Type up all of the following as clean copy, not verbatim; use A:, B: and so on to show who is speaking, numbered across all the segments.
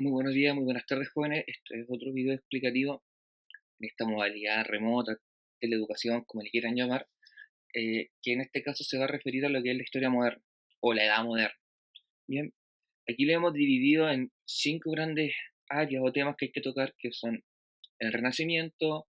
A: Muy buenos días, muy buenas tardes, jóvenes. Esto es otro video explicativo en esta modalidad remota, teleeducación, como le quieran llamar, que en este caso se va a referir a lo que es la historia moderna o la edad moderna. Bien, aquí lo hemos dividido en 5 grandes áreas o temas que hay que tocar, que son el Renacimiento,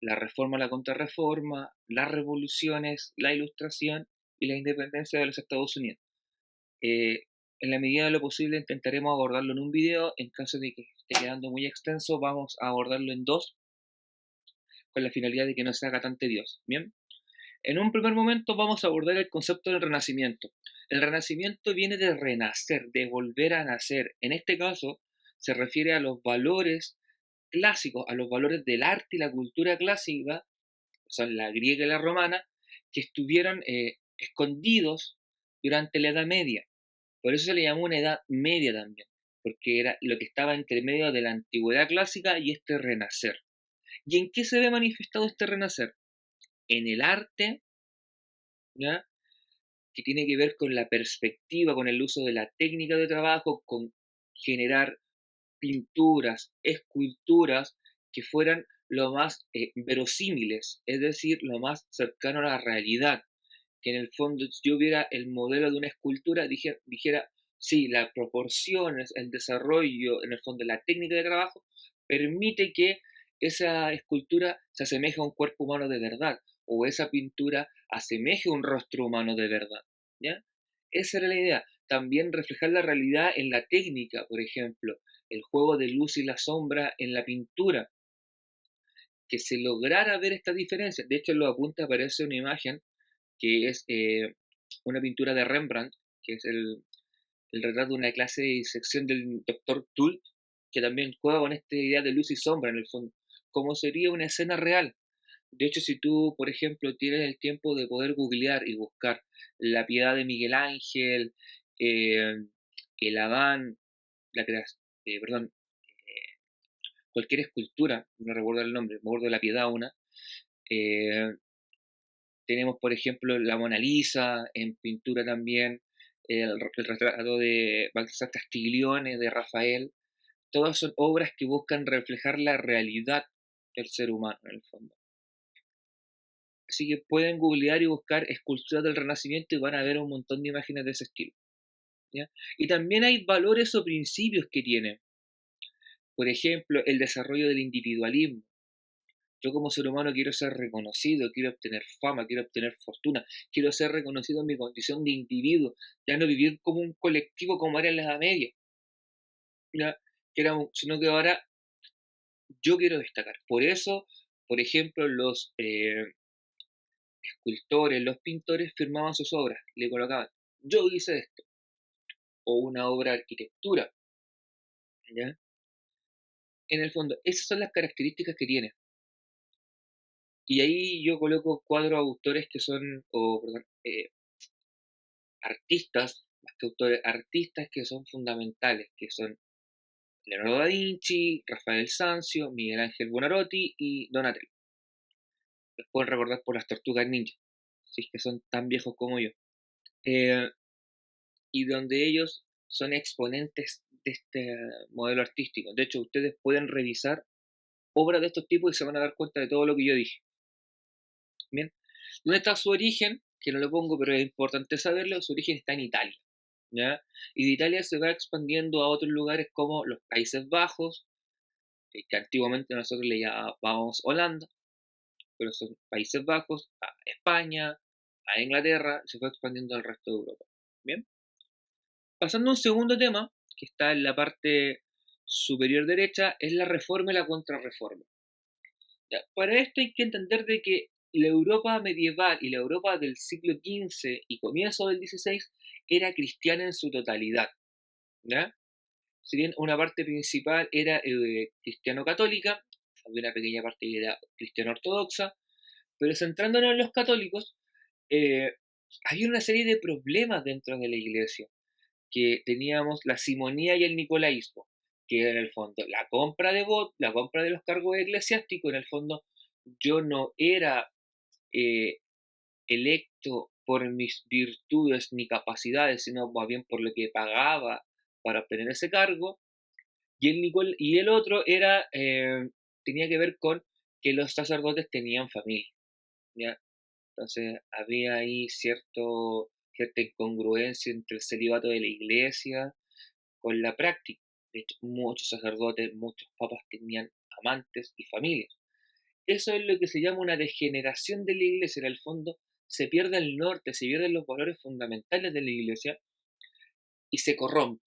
A: la Reforma, la Contrarreforma, las revoluciones, la Ilustración y la independencia de los Estados Unidos. Eh, en la medida de lo posible intentaremos abordarlo en un video. En caso de que esté quedando muy extenso, vamos a abordarlo en dos, con la finalidad de que no se haga tan tedioso. Bien, en un primer momento vamos a abordar el concepto del renacimiento. El renacimiento viene de renacer, de volver a nacer. En este caso, se refiere a los valores clásicos, a los valores del arte y la cultura clásica, son la griega y la romana, que estuvieron escondidos durante la Edad Media. Por eso se le llamó una Edad Media también, porque era lo que estaba entre medio de la antigüedad clásica y este renacer. ¿Y en qué se ve manifestado este renacer? En el arte, ¿ya? Que tiene que ver con la perspectiva, con el uso de la técnica de trabajo, con generar pinturas, esculturas que fueran lo más verosímiles, es decir, lo más cercano a la realidad. Que en el fondo, si yo viera el modelo de una escultura, dijera, sí, las proporciones, el desarrollo, en el fondo, la técnica de trabajo, permite que esa escultura se asemeje a un cuerpo humano de verdad, o esa pintura asemeje a un rostro humano de verdad, ¿ya? Esa era la idea. También reflejar la realidad en la técnica, por ejemplo, el juego de luz y la sombra en la pintura, que se lograra ver esta diferencia. De hecho, en los apuntes aparece una imagen que es una pintura de Rembrandt, que es el retrato de una clase de disección del doctor Tull, que también juega con esta idea de luz y sombra en el fondo, como sería una escena real. De hecho, si tú, por ejemplo, tienes el tiempo de poder googlear y buscar la piedad de Miguel Ángel, eh, el Adán, la perdón, eh, cualquier escultura, no recuerdo el nombre, me acuerdo de la piedad una, eh, tenemos, por ejemplo, la Mona Lisa en pintura también, el retrato de Baltasar Castiglione, de Rafael. Todas son obras que buscan reflejar la realidad del ser humano, en el fondo. Así que pueden googlear y buscar esculturas del Renacimiento y van a ver un montón de imágenes de ese estilo, ¿ya? Y también hay valores o principios que tiene. Por ejemplo, el desarrollo del individualismo. Yo como ser humano quiero ser reconocido, quiero obtener fama, quiero obtener fortuna, quiero ser reconocido en mi condición de individuo, ya no vivir como un colectivo como era en la Edad Media, ¿ya? Sino que ahora yo quiero destacar. Por eso, por ejemplo, los escultores, los pintores firmaban sus obras, le colocaban, yo hice esto, o una obra de arquitectura, ¿ya? En el fondo, esas son las características que tiene. Y ahí yo coloco 4 autores que son, o perdón, artistas, más que autores, artistas que son fundamentales, que son Leonardo da Vinci, Rafael Sanzio, Miguel Ángel Buonarroti y Donatello. Los pueden recordar por las tortugas ninja, si es que son tan viejos como yo. Eh, y donde ellos son exponentes de este modelo artístico. De hecho, ustedes pueden revisar obras de estos tipos y se van a dar cuenta de todo lo que yo dije. Bien, ¿dónde está su origen? Que no lo pongo, pero es importante saberlo. Su origen está en Italia, ¿ya? Y de Italia se va expandiendo a otros lugares como los Países Bajos, que antiguamente nosotros le llamábamos Holanda, pero son Países Bajos, a España, a Inglaterra, se fue expandiendo al resto de Europa. Bien, pasando a un segundo tema, que está en la parte superior derecha, es la reforma y la contrarreforma. Ya, para esto hay que entender de que la Europa medieval y la Europa del siglo XV y comienzo del XVI era cristiana en su totalidad, ¿ya? Si bien una parte principal era cristiano-católica, había una pequeña parte que era cristiano-ortodoxa, pero centrándonos en los católicos, eh, había una serie de problemas dentro de la iglesia, que teníamos la simonía y el nicolaísmo, que era en el fondo la compra de los cargos eclesiásticos. En el fondo yo no era eh, electo por mis virtudes ni capacidades, sino más bien por lo que pagaba para obtener ese cargo, Y el otro era, tenía que ver con que los sacerdotes tenían familia, ¿ya? Entonces había ahí cierta incongruencia entre el celibato de la iglesia con la práctica. De hecho, muchos sacerdotes, muchos papas tenían amantes y familias. Eso es lo que se llama una degeneración de la iglesia. En el fondo, se pierde el norte, se pierden los valores fundamentales de la iglesia y se corrompe.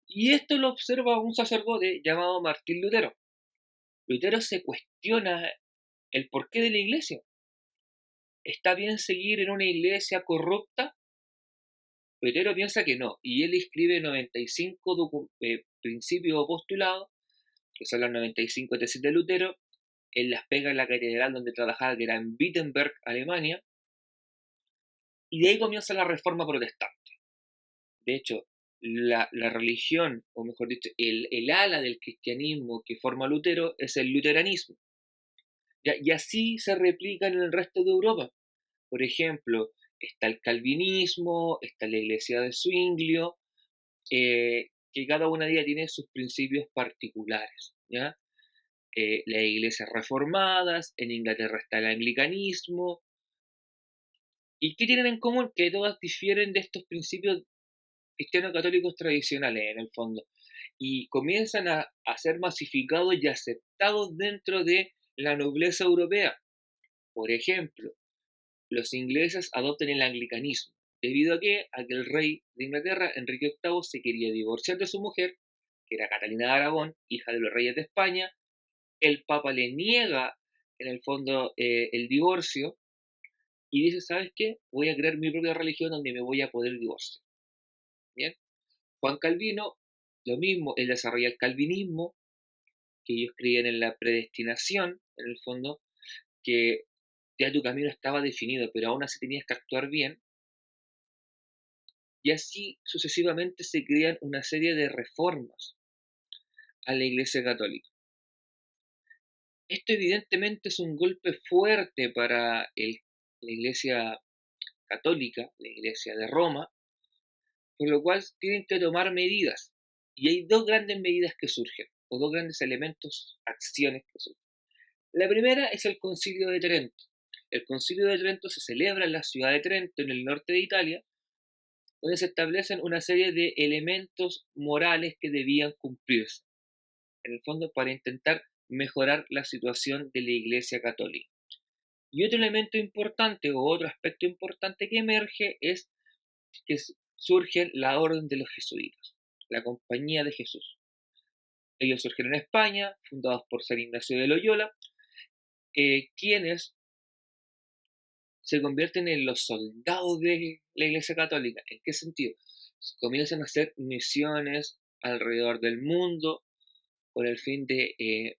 A: Y esto lo observa un sacerdote llamado Martín Lutero. Lutero se cuestiona el porqué de la iglesia. ¿Está bien seguir en una iglesia corrupta? Lutero piensa que no, y él escribe 95 principios o postulados, que son las 95 tesis de Lutero. Él las pega en la catedral donde trabajaba, que era en Wittenberg, Alemania, y de ahí comienza la reforma protestante. De hecho, la religión, o mejor dicho, el ala del cristianismo que forma Lutero es el luteranismo. Y así se replica en el resto de Europa. Por ejemplo, está el calvinismo, está la iglesia de Zwinglio, que cada una de ellas tiene sus principios particulares, ¿ya? Las iglesias reformadas, en Inglaterra está el anglicanismo. ¿Y qué tienen en común? Que todas difieren de estos principios cristianos católicos tradicionales, en el fondo, y comienzan a ser masificados y aceptados dentro de la nobleza europea. Por ejemplo, los ingleses adoptan el anglicanismo. ¿Debido a qué? A que el rey de Inglaterra, Enrique VIII, se quería divorciar de su mujer, que era Catalina de Aragón, hija de los reyes de España. El Papa le niega, en el fondo, el divorcio y dice, ¿sabes qué? Voy a crear mi propia religión donde me voy a poder divorciar. ¿Bien? Juan Calvino, lo mismo, él desarrolla el calvinismo, que ellos creían en la predestinación, en el fondo, que ya tu camino estaba definido, pero aún así tenías que actuar bien. Y así sucesivamente se crean una serie de reformas a la Iglesia Católica. Esto evidentemente es un golpe fuerte para la Iglesia Católica, la Iglesia de Roma, por lo cual tienen que tomar medidas. Y hay dos grandes medidas que surgen, o dos grandes elementos, acciones que surgen. La primera es el Concilio de Trento. El Concilio de Trento se celebra en la ciudad de Trento, en el norte de Italia, donde se establecen una serie de elementos morales que debían cumplirse, en el fondo para intentar mejorar la situación de la Iglesia Católica. Y otro elemento importante o otro aspecto importante que emerge es que surge la Orden de los Jesuitas, la Compañía de Jesús. Ellos surgieron en España, fundados por San Ignacio de Loyola, quienes se convierten en los soldados de la Iglesia Católica. ¿En qué sentido? Comienzan a hacer misiones alrededor del mundo con el fin de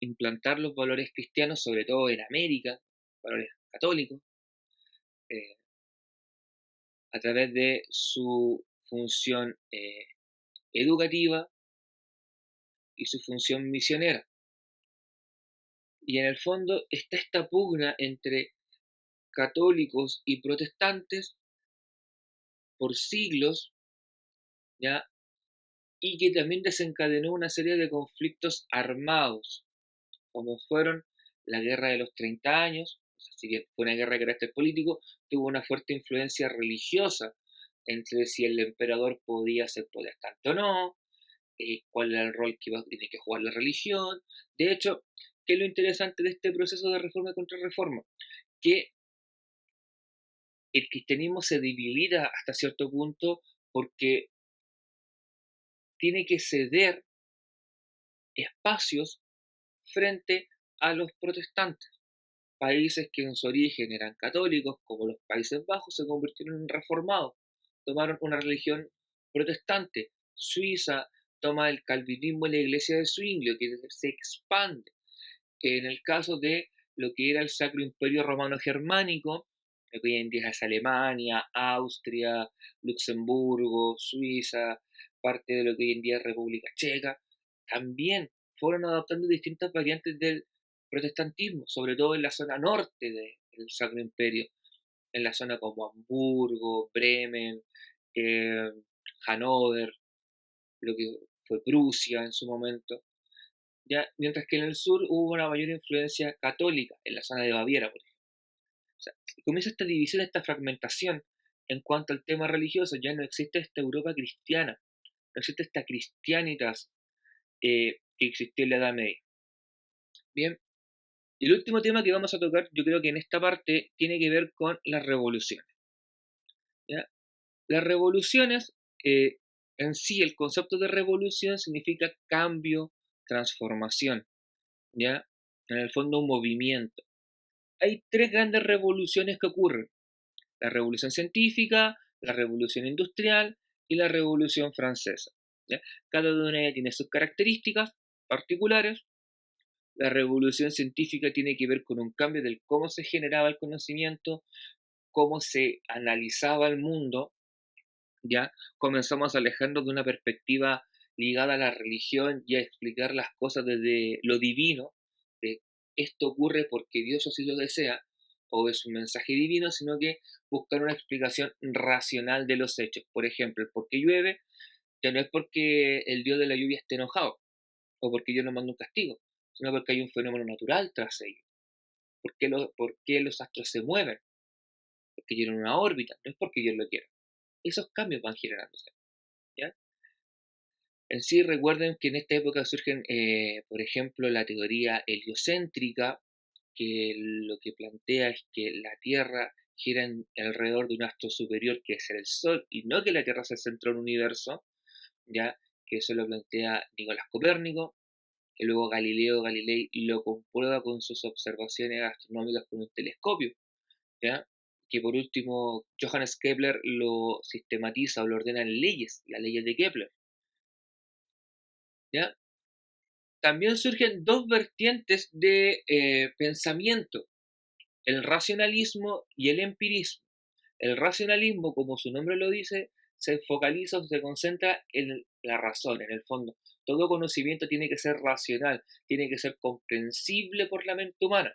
A: implantar los valores cristianos, sobre todo en América, valores católicos, eh, a través de su función educativa y su función misionera. Y en el fondo está esta pugna entre católicos y protestantes por siglos, ¿ya? Y que también desencadenó una serie de conflictos armados, como fueron la Guerra de los 30 años, o sea, si bien fue una guerra de carácter político, tuvo una fuerte influencia religiosa entre si el emperador podía ser protestante o no, cuál era el rol que tiene que jugar la religión. De hecho, ¿qué es lo interesante de este proceso de reforma y contrarreforma? Que el cristianismo se debilita hasta cierto punto porque tiene que ceder espacios frente a los protestantes. Países que en su origen eran católicos, como los Países Bajos, se convirtieron en reformados, tomaron una religión protestante. Suiza toma el calvinismo en la iglesia de Zwinglio, que se expande. En el caso de lo que era el Sacro Imperio Romano Germánico, lo que hoy en día es Alemania, Austria, Luxemburgo, Suiza, parte de lo que hoy en día es República Checa, también fueron adoptando distintas variantes del protestantismo, sobre todo en la zona norte del Sacro Imperio, en la zona como Hamburgo, Bremen, Hannover, lo que fue Prusia en su momento, ¿ya? Mientras que en el sur hubo una mayor influencia católica, en la zona de Baviera, por ejemplo. O sea, comienza esta división, esta fragmentación en cuanto al tema religioso. Ya no existe esta Europa cristiana, no existe esta cristianitas que existió en la Edad Media. Bien, y el último tema que vamos a tocar, yo creo que en esta parte, tiene que ver con las revoluciones. ¿Ya? Las revoluciones, en sí, el concepto de revolución significa cambio, transformación, ¿ya? En el fondo, un movimiento. Hay tres grandes revoluciones que ocurren: la revolución científica, la revolución industrial y la revolución francesa, ¿ya? Cada una de ellas tiene sus características particulares. La revolución científica tiene que ver con un cambio del cómo se generaba el conocimiento, cómo se analizaba el mundo, ¿ya? Comenzamos a alejarnos de una perspectiva ligada a la religión y a explicar las cosas desde lo divino, de esto ocurre porque Dios así lo desea, o es un mensaje divino, sino que buscar una explicación racional de los hechos. Por ejemplo, el por qué llueve ya no es porque el Dios de la lluvia esté enojado, o porque Dios nos manda un castigo, sino porque hay un fenómeno natural tras ello. ¿Por qué los astros se mueven? Porque tienen una órbita, no es porque Dios lo quiera. Esos cambios van generándose, ¿ya? En sí, recuerden que en esta época surgen, por ejemplo, la teoría heliocéntrica, que lo que plantea es que la Tierra gira alrededor de un astro superior, que es el Sol, y no que la Tierra sea el centro del universo, ya que eso lo plantea Nicolás Copérnico, que luego Galileo Galilei lo comprueba con sus observaciones astronómicas con un telescopio, ¿ya? Que por último Johannes Kepler lo sistematiza o lo ordena en leyes, las leyes de Kepler, ¿ya? También surgen dos vertientes de pensamiento: el racionalismo y el empirismo. El racionalismo, como su nombre lo dice, se focaliza o se concentra en la razón, en el fondo. Todo conocimiento tiene que ser racional, tiene que ser comprensible por la mente humana.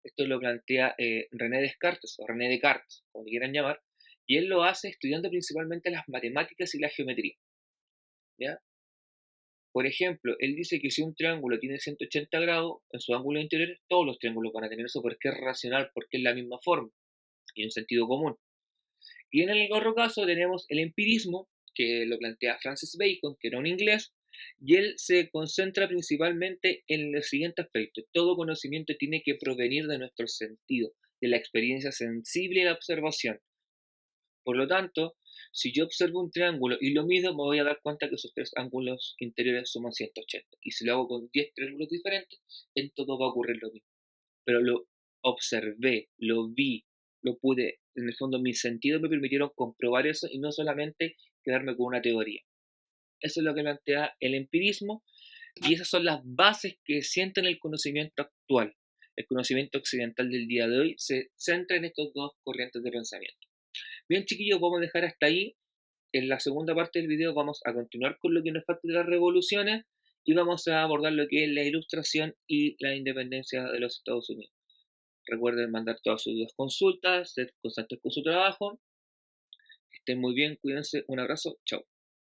A: Esto lo plantea René Descartes, o René Descartes, como le quieran llamar, y él lo hace estudiando principalmente las matemáticas y la geometría, ¿ya? Por ejemplo, él dice que si un triángulo tiene 180 grados en sus ángulos interiores, todos los triángulos van a tener eso porque es racional, porque es la misma forma y un sentido común. Y en el otro caso tenemos el empirismo, que lo plantea Francis Bacon, que era un inglés, y él se concentra principalmente en el siguiente aspecto: todo conocimiento tiene que provenir de nuestro sentido, de la experiencia sensible y la observación. Por lo tanto, si yo observo un triángulo y lo mido, me voy a dar cuenta que sus tres ángulos interiores suman 180. Y si lo hago con 10 triángulos diferentes, en todo va a ocurrir lo mismo. Pero lo observé, lo vi, lo pude, en el fondo mis sentidos me permitieron comprobar eso y no solamente quedarme con una teoría. Eso es lo que plantea el empirismo, y esas son las bases que sienten el conocimiento actual. El conocimiento occidental del día de hoy se centra en estos dos corrientes de pensamiento. Bien, chiquillos, vamos a dejar hasta ahí. En la segunda parte del video vamos a continuar con lo que nos falta de las revoluciones y vamos a abordar lo que es la ilustración y la independencia de los Estados Unidos. Recuerden mandar todas sus dudas, consultas, ser constantes con su trabajo. Que estén muy bien, cuídense, un abrazo, chao.